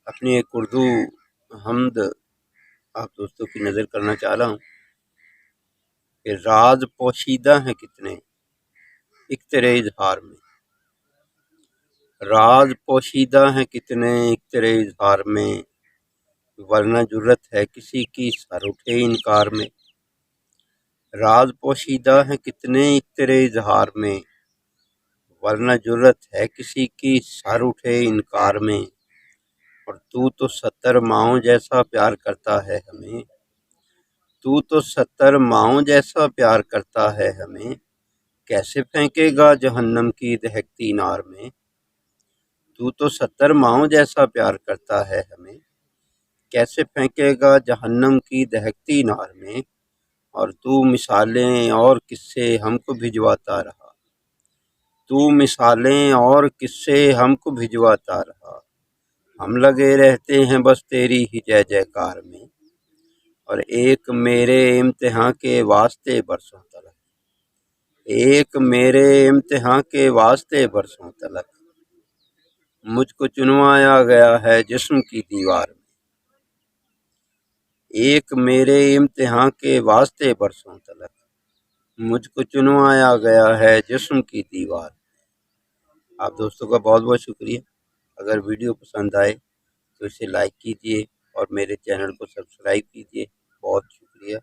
अपनी एक उर्दू हमद आप दोस्तों की नज़र करना चाह रहा हूँ कि राज पोशीदा हैं कितने एक तेरे इजहार में। राज पोशीदा हैं कितने एक तेरे इजहार में, वरना जुर्रत है किसी की सर उठे इनकार में। राज पोशीदा हैं कितने एक तेरे इजहार में, वरना जुर्रत है किसी की सर उठे इनकार में। और तू तो 70 माओं जैसा प्यार करता है हमें, तू तो 70 माओं जैसा प्यार करता है हमें, कैसे फेंकेगा जहन्नम की दहकती नार में। तू तो 70 माओं जैसा प्यार करता है हमें, कैसे फेंकेगा जहन्नम की दहकती नार में। और तू मिसालें और किस्से हमको भिजवाता रहा, तू मिसालें और किस्से हमको भिजवाता रहा, हम लगे रहते हैं बस तेरी ही जय जयकार में। और एक मेरे इम्तिहान के वास्ते बरसों तलक, एक मेरे इम्तिहान के वास्ते बरसों तलक, मुझको चुनवाया गया है जिस्म की दीवार में। एक मेरे इम्तिहान के वास्ते बरसों तलक, मुझको चुनवाया गया है जिस्म की दीवार में। आप दोस्तों का बहुत बहुत शुक्रिया। अगर वीडियो पसंद आए तो इसे लाइक कीजिए और मेरे चैनल को सब्सक्राइब कीजिए। बहुत शुक्रिया।